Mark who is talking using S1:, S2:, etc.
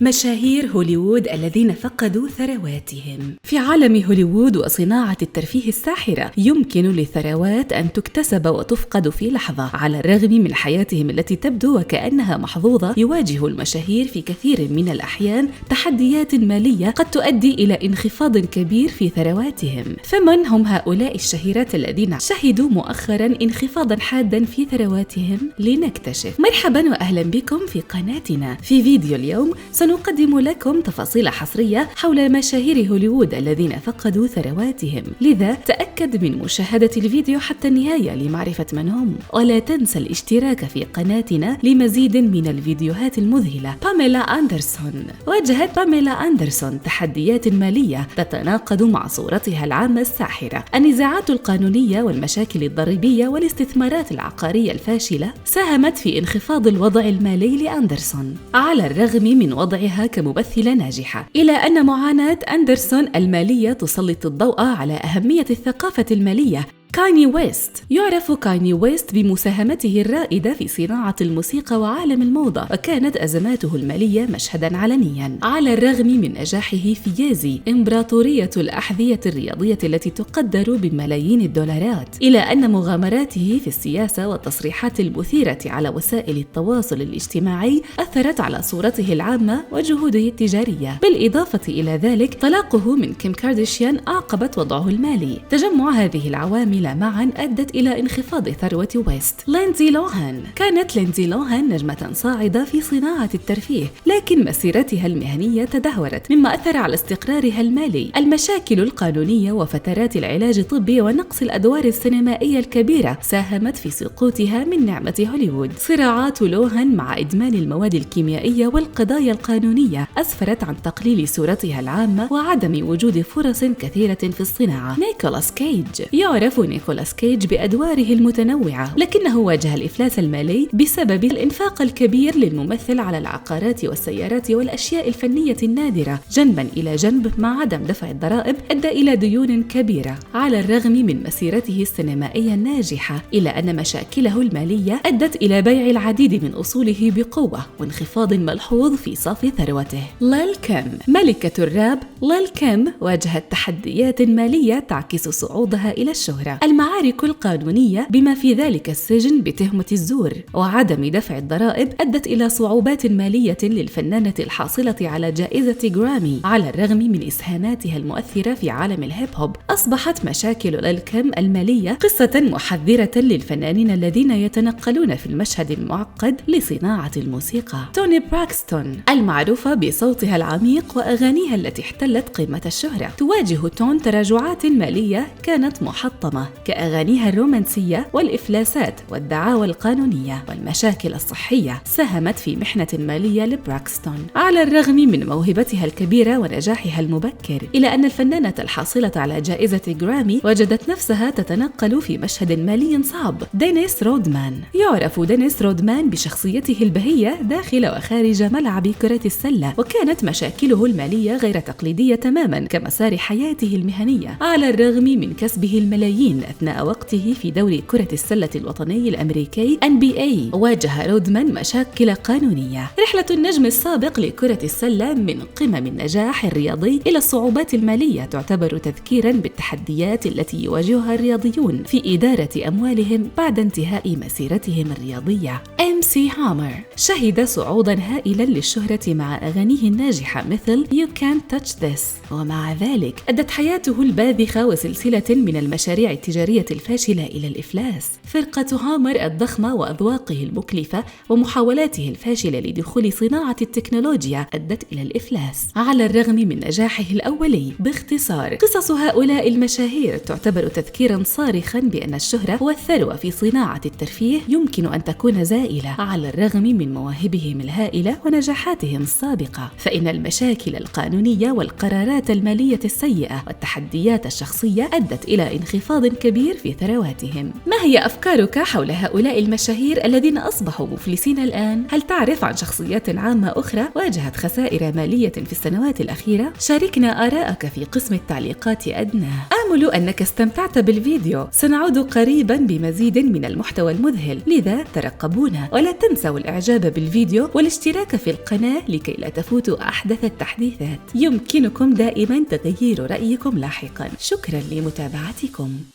S1: مشاهير هوليوود الذين فقدوا ثرواتهم. في عالم هوليوود وصناعة الترفيه الساحرة يمكن للثروات أن تكتسب وتفقد في لحظة. على الرغم من حياتهم التي تبدو وكأنها محظوظة، يواجه المشاهير في كثير من الأحيان تحديات مالية قد تؤدي إلى انخفاض كبير في ثرواتهم. فمن هم هؤلاء الشهيرات الذين شهدوا مؤخرا انخفاضا حادا في ثرواتهم؟ لنكتشف. مرحبا وأهلا بكم في قناتنا. في فيديو اليوم سنقدم لكم تفاصيل حصرية حول مشاهير هوليوود الذين فقدوا ثرواتهم، لذا تأكد من مشاهدة الفيديو حتى النهاية لمعرفة من هم، ولا تنسى الاشتراك في قناتنا لمزيد من الفيديوهات المذهلة. باميلا أندرسون. واجهت باميلا أندرسون تحديات مالية تتناقض مع صورتها العامة الساحرة. النزاعات القانونية والمشاكل الضريبية والاستثمارات العقارية الفاشلة ساهمت في انخفاض الوضع المالي لأندرسون، على الرغم من وضعها كممثلة ناجحة، إلى أن معاناة أندرسون المالية تسلط الضوء على أهمية الثقافة المالية. كاني ويست. يعرف كاني ويست بمساهمته الرائدة في صناعة الموسيقى وعالم الموضة، وكانت أزماته المالية مشهدا علنيا. على الرغم من نجاحه في يازي، إمبراطورية الأحذية الرياضية التي تقدر بملايين الدولارات، إلى أن مغامراته في السياسة والتصريحات المثيرة على وسائل التواصل الاجتماعي أثرت على صورته العامة وجهوده التجارية. بالإضافة إلى ذلك، طلاقه من كيم كارداشيان أعقبت وضعه المالي. تجمع هذه العوامل معا أدت إلى انخفاض ثروة ويست. ليندزي لوهان. كانت ليندزي لوهان نجمة صاعدة في صناعة الترفيه، لكن مسيرتها المهنية تدهورت مما أثر على استقرارها المالي. المشاكل القانونية وفترات العلاج الطبي ونقص الأدوار السينمائية الكبيرة ساهمت في سقوطها من نعمة هوليوود. صراعات لوهان مع إدمان المواد الكيميائية والقضايا القانونية أسفرت عن تقليل صورتها العامة وعدم وجود فرص كثيرة في الصناعة. نيكولاس كيج. يعرف نيكولاس كيج بأدواره المتنوعة، لكنه واجه الإفلاس المالي بسبب الإنفاق الكبير للممثل على العقارات والسيارات والأشياء الفنية النادرة، جنبا إلى جنب مع عدم دفع الضرائب أدى إلى ديون كبيرة. على الرغم من مسيرته السينمائية الناجحة، إلا أن مشاكله المالية أدت إلى بيع العديد من أصوله بقوة وانخفاض ملحوظ في صافي ثروته. ليل كيم. ملكة الراب ليل كيم واجهت تحديات مالية تعكس صعودها إلى الشهرة. المعارك القانونية بما في ذلك السجن بتهمة الزور وعدم دفع الضرائب أدت إلى صعوبات مالية للفنانة الحاصلة على جائزة جرامي. على الرغم من إسهاماتها المؤثرة في عالم الهيب هوب، أصبحت مشاكل ليل كيم المالية قصة محذرة للفنانين الذين يتنقلون في المشهد المعقد لصناعة الموسيقى. توني براكستون. المعروفة بصوتها العميق وأغانيها التي احتلت قمة الشهرة، تواجه تون تراجعات مالية كانت محطمة كأغانيها الرومانسية والإفلاسات والدعاوى القانونية والمشاكل الصحية ساهمت في محنة مالية لبراكستون. على الرغم من موهبتها الكبيرة ونجاحها المبكر، إلى أن الفنانة الحاصلة على جائزة جرامي وجدت نفسها تتنقل في مشهد مالي صعب. دينيس رودمان. يعرف دينيس رودمان بشخصيته البهية داخل وخارج ملعب كرة السلة، وكانت مشاكله المالية غير تقليدية تماما كمسار حياته المهنية. على الرغم من كسبه الملايين أثناء وقته في دوري كرة السلة الوطني الأمريكي NBA، واجه رودمان مشاكل قانونية. رحلة النجم السابق لكرة السلة من قمم النجاح الرياضي إلى الصعوبات المالية تعتبر تذكيرا بالتحديات التي يواجهها الرياضيون في إدارة أموالهم بعد انتهاء مسيرتهم الرياضية. MC هامر. شهد صعودا هائلا للشهرة مع أغانيه الناجحة مثل You Can't Touch This، ومع ذلك أدت حياته الباذخة وسلسلة من المشاريع التجارية الفاشلة إلى الإفلاس. فرقة هامر الضخمة وأذواقه المكلفة ومحاولاته الفاشلة لدخول صناعة التكنولوجيا أدت إلى الإفلاس، على الرغم من نجاحه الأولي. باختصار، قصص هؤلاء المشاهير تعتبر تذكيرا صارخا بأن الشهرة والثروة في صناعة الترفيه يمكن أن تكون زائلة على الرغم من مواهبهم الهائلة ونجاحاتهم السابقة، فإن المشاكل القانونية والقرارات المالية السيئة والتحديات الشخصية أدت إلى انخفاض كبير في ثرواتهم. ما هي أفكارك حول هؤلاء المشاهير الذين أصبحوا مفلسين الآن؟ هل تعرف عن شخصيات عامة أخرى واجهت خسائر مالية في السنوات الأخيرة؟ شاركنا آراءك في قسم التعليقات أدنى. نأمل أنك استمتعت بالفيديو. سنعود قريبا بمزيد من المحتوى المذهل، لذا ترقبونا، ولا تنسوا الإعجاب بالفيديو والاشتراك في القناة لكي لا تفوتوا أحدث التحديثات. يمكنكم دائما تغيير رأيكم لاحقا. شكرا لمتابعتكم.